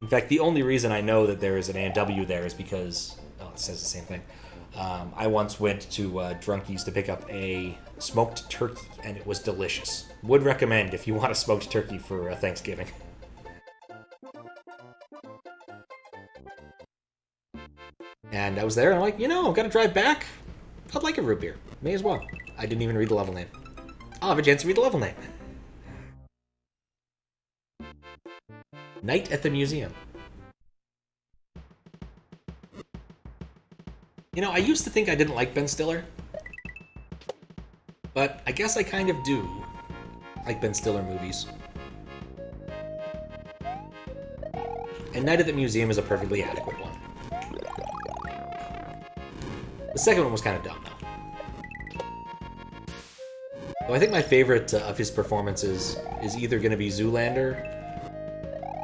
In fact, the only reason I know that there is an A&W there is because... Oh, it says the same thing. I once went to Drunkies to pick up a smoked turkey, and it was delicious. Would recommend if you want a smoked turkey for Thanksgiving. And I was there, and I'm like, I'm gonna drive back. I'd like a root beer. May as well. I didn't even read the level name. I'll have a chance to read the level name. Night at the Museum. I used to think I didn't like Ben Stiller. But I guess I kind of do like Ben Stiller movies. And Night at the Museum is a perfectly adequate one. The second one was kind of dumb, though. So I think my favorite of his performances is either going to be Zoolander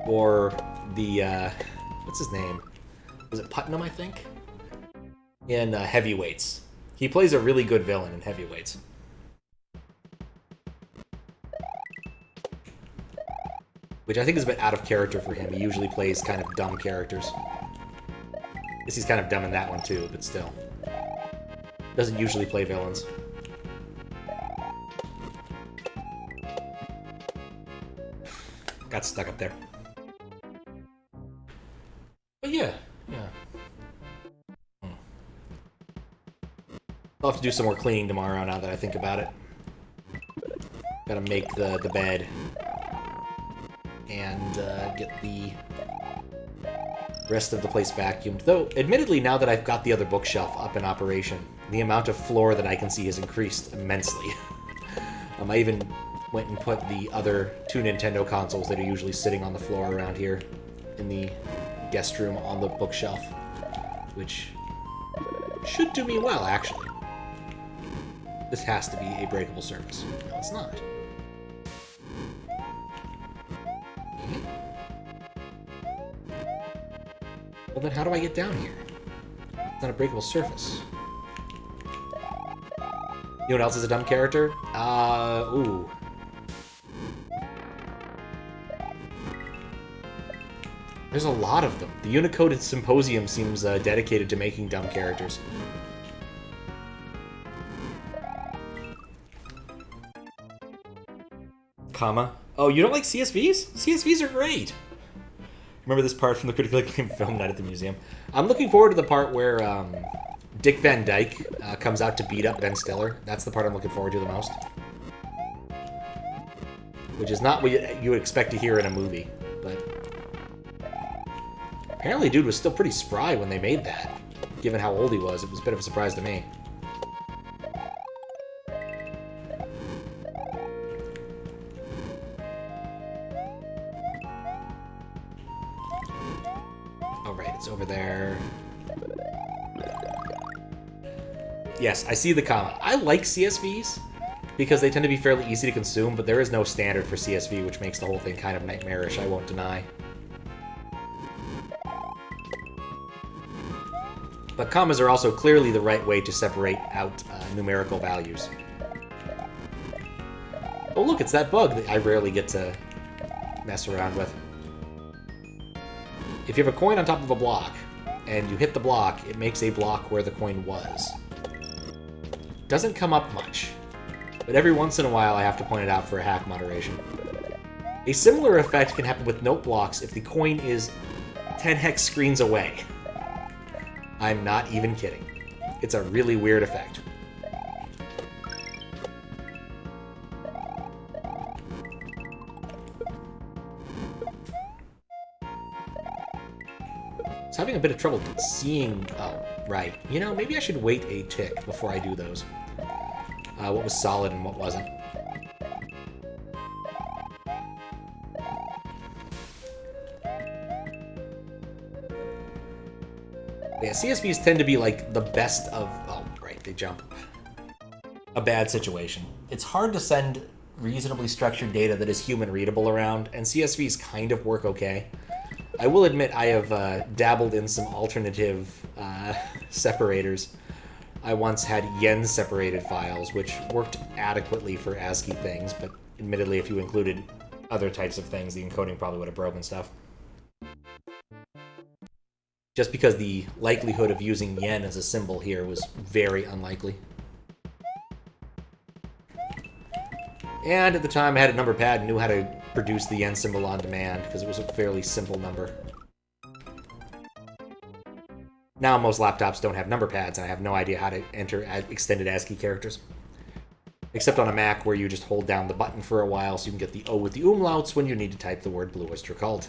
or the, what's his name? Was it Putnam, I think? In Heavyweights. He plays a really good villain in Heavyweights. Which I think is a bit out of character for him. He usually plays kind of dumb characters. I guess he's kind of dumb in that one too, but still. Doesn't usually play villains. Got stuck up there. But yeah. I'll have to do some more cleaning tomorrow now that I think about it. Gotta make the bed. And get the rest of the place vacuumed. Though, admittedly, now that I've got the other bookshelf up in operation, the amount of floor that I can see has increased immensely. I even went and put the other 2 Nintendo consoles that are usually sitting on the floor around here in the guest room on the bookshelf, which should do me well, actually. This has to be a breakable surface. No, it's not. Well, then how do I get down here? It's not a breakable surface. You know what else is a dumb character? Ooh. There's a lot of them. The Unicoded Symposium seems dedicated to making dumb characters. Comma. Oh, you don't like CSVs? CSVs are great! Remember this part from the critically acclaimed film Night at the Museum? I'm looking forward to the part where Dick Van Dyke comes out to beat up Ben Stiller. That's the part I'm looking forward to the most. Which is not what you would expect to hear in a movie, but... Apparently dude was still pretty spry when they made that. Given how old he was, it was a bit of a surprise to me. It's over there. Yes, I see the comma. I like CSVs because they tend to be fairly easy to consume, but there is no standard for CSV, which makes the whole thing kind of nightmarish, I won't deny. But commas are also clearly the right way to separate out numerical values. Oh look, it's that bug that I rarely get to mess around with. If you have a coin on top of a block, and you hit the block, it makes a block where the coin was. Doesn't come up much, but every once in a while I have to point it out for a hack moderation. A similar effect can happen with note blocks if the coin is 10 hex screens away. I'm not even kidding. It's a really weird effect. I was having a bit of trouble seeing... Oh, right. Maybe I should wait a tick before I do those. What was solid and what wasn't. Yeah, CSVs tend to be like the best of... Oh, right, they jump. A bad situation. It's hard to send reasonably structured data that is human readable around, and CSVs kind of work okay. I will admit I have dabbled in some alternative separators. I once had yen-separated files, which worked adequately for ASCII things, but admittedly if you included other types of things, the encoding probably would have broken stuff. just because the likelihood of using yen as a symbol here was very unlikely. And at the time, I had a number pad and knew how to produce the yen symbol on demand, because it was a fairly simple number. Now, most laptops don't have number pads, and I have no idea how to enter extended ASCII characters. Except on a Mac, where you just hold down the button for a while so you can get the O with the umlauts when you need to type the word Blue Oyster Cult.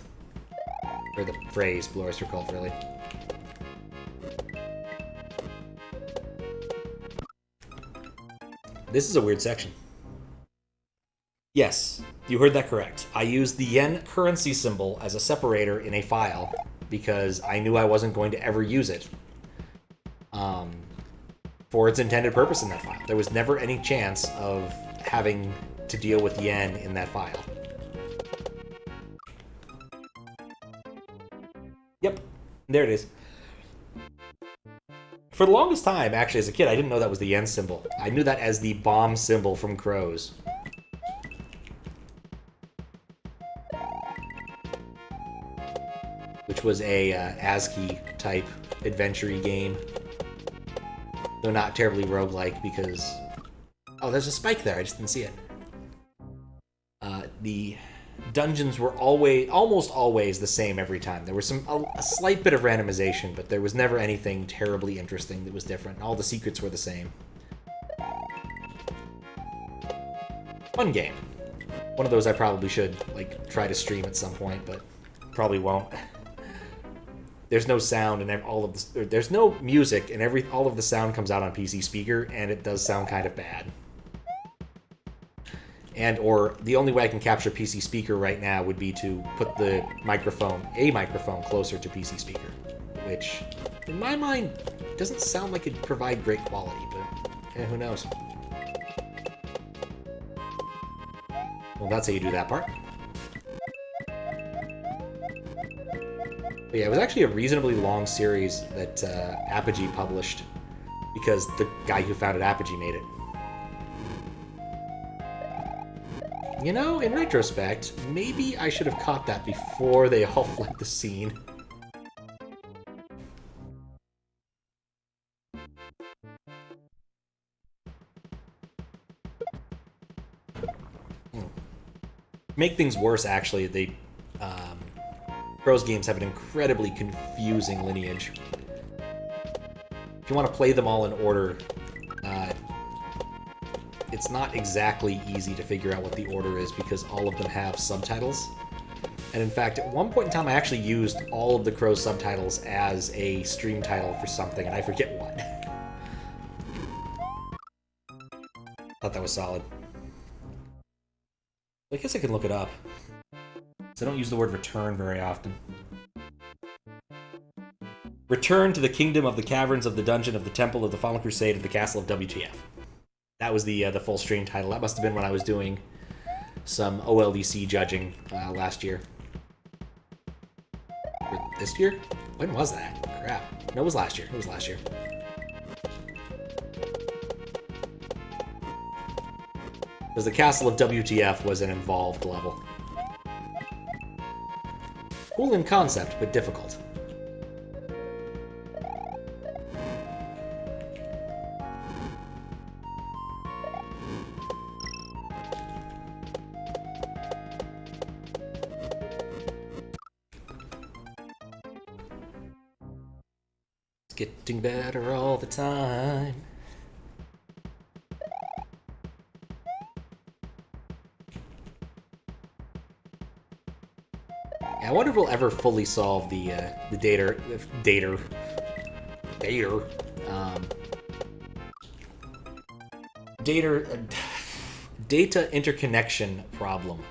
Or the phrase Blue Oyster Cult, really. This is a weird section. Yes, you heard that correct. I used the yen currency symbol as a separator in a file because I knew I wasn't going to ever use it for its intended purpose in that file. There was never any chance of having to deal with yen in that file. Yep, there it is. For the longest time, actually, as a kid, I didn't know that was the yen symbol. I knew that as the bomb symbol from Crows. Which was a ASCII-type adventure-y game. Though not terribly roguelike, because... Oh, there's a spike there, I just didn't see it. The dungeons were almost always the same every time. There was a slight bit of randomization, but there was never anything terribly interesting that was different. All the secrets were the same. Fun game. One of those I probably should, like, try to stream at some point, but probably won't. There's no sound and all of the... There's no music, and all of the sound comes out on PC speaker, and it does sound kind of bad. Or the only way I can capture PC speaker right now would be to put a microphone closer to PC speaker, which, in my mind, doesn't sound like it'd provide great quality, but who knows? Well, that's how you do that part. But yeah, it was actually a reasonably long series that Apogee published, because the guy who founded Apogee made it. You know, in retrospect, maybe I should have caught that before they all fled the scene. Make things worse, actually, Crows games have an incredibly confusing lineage. If you want to play them all in order, it's not exactly easy to figure out what the order is because all of them have subtitles. And in fact, at one point in time, I actually used all of the Crows subtitles as a stream title for something, and I forget what. Thought that was solid. I guess I can look it up. So I don't use the word return very often. Return to the kingdom of the caverns of the dungeon of the temple of the fallen crusade of the castle of WTF. That was the full stream title. That must have been when I was doing some OLDC judging last year. Or this year? When was that? Crap. No, it was last year. It was last year. Because the castle of WTF was an involved level. Cool in concept, but difficult. It's getting better all the time. I wonder if we'll ever fully solve the data interconnection problem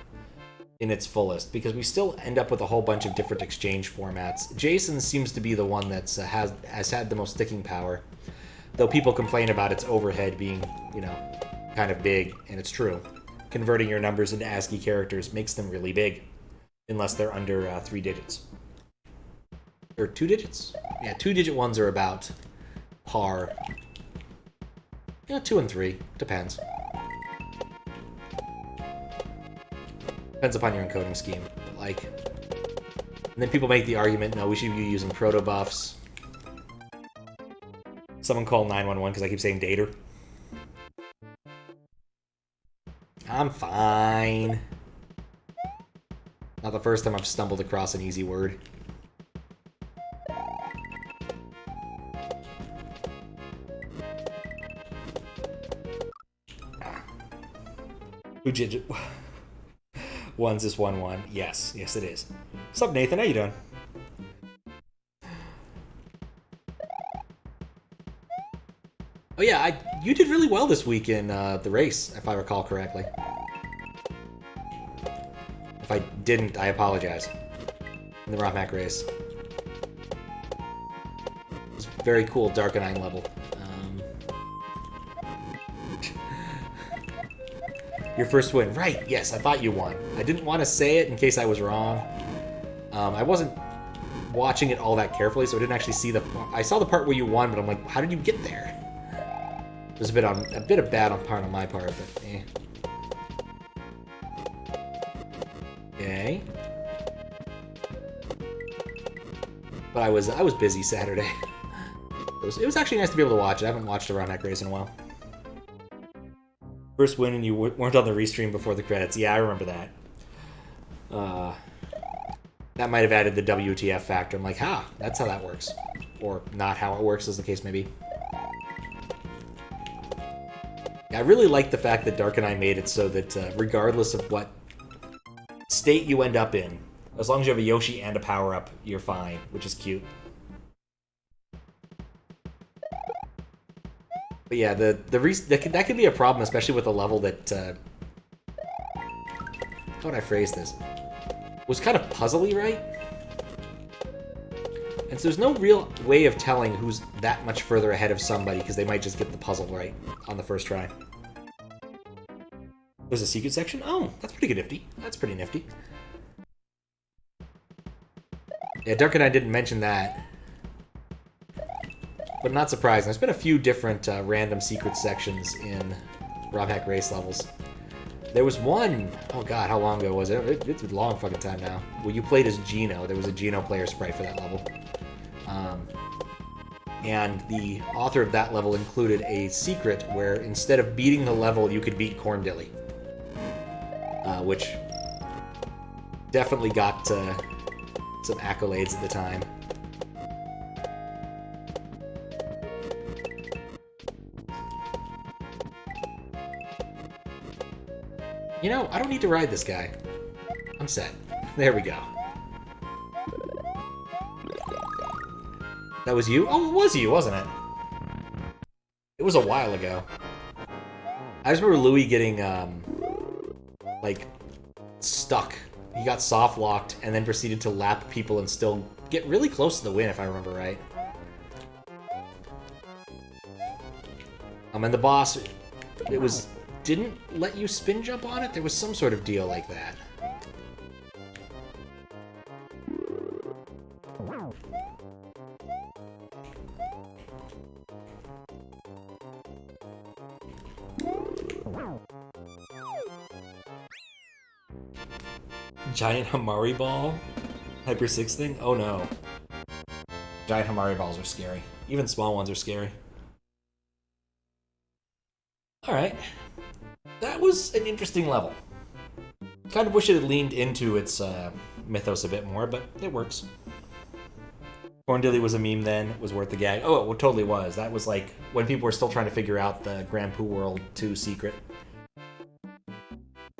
in its fullest, because we still end up with a whole bunch of different exchange formats. JSON seems to be the one that's has had the most sticking power, though people complain about its overhead being, kind of big, and it's true. Converting your numbers into ASCII characters makes them really big. Unless they're under 3 digits. Or 2 digits? Yeah, 2-digit ones are about par. 2 and 3. Depends. Depends upon your encoding scheme. Like, And then people make the argument, no, we should be using proto buffs. Someone call 911 because I keep saying dater. I'm fine. Not the first time I've stumbled across an easy word. Ujij. One's is 1-1. Yes, yes it is. What's up, Nathan? How you doing? Oh yeah, you did really well this week in the race, if I recall correctly. If I didn't, I apologize. In the Rockmac race. It was very cool, Darkenine level. Your first win. Right, yes, I thought you won. I didn't want to say it in case I was wrong. I wasn't watching it all that carefully, so I didn't actually see the... I saw the part where you won, but I'm like, how did you get there? It was a bit of bad on my part, but eh. Okay. But I was busy Saturday. It was actually nice to be able to watch it. I haven't watched a Rockmac race in a while. First win and you weren't on the restream before the credits. Yeah, I remember that. That might have added the WTF factor. I'm like, that's how that works. Or not how it works, as the case may be. I really like the fact that Darkenine made it so that regardless of what state you end up in, as long as you have a Yoshi and a power-up, you're fine, which is cute. But yeah, that could be a problem, especially with a level that... how would I phrase this? Was kind of puzzly, right? And so there's no real way of telling who's that much further ahead of somebody, because they might just get the puzzle right on the first try. There's a secret section? Oh, that's pretty nifty. That's pretty nifty. Yeah, Darkenine didn't mention that. But not surprising. There's been a few different random secret sections in Rockmac race levels. There was one, oh god, how long ago was it? It's a long fucking time now. Well, you played as Geno. There was a Geno player sprite for that level. And the author of that level included a secret where instead of beating the level, you could beat Corndilly. Which definitely got some accolades at the time. You know, I don't need to ride this guy. I'm set. There we go. That was you? Oh, it was you, wasn't it? It was a while ago. I just remember Louis getting, like, stuck. He got soft-locked and then proceeded to lap people and still get really close to the win, if I remember right. And the boss, it was... didn't let you spin jump on it? There was some sort of deal like that. Giant Hamari ball? Hyper 6 thing? Oh no. Giant Hamari balls are scary. Even small ones are scary. Alright. That was an interesting level. Kind of wish it had leaned into its mythos a bit more, but it works. Corndilly was a meme then. It was worth the gag. Oh, it totally was. That was like when people were still trying to figure out the Grand Poo World 2 secret.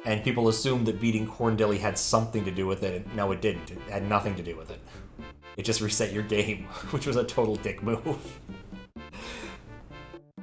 And people assumed that beating Corndilly had something to do with it. And no, it didn't. It had nothing to do with it. It just reset your game, which was a total dick move.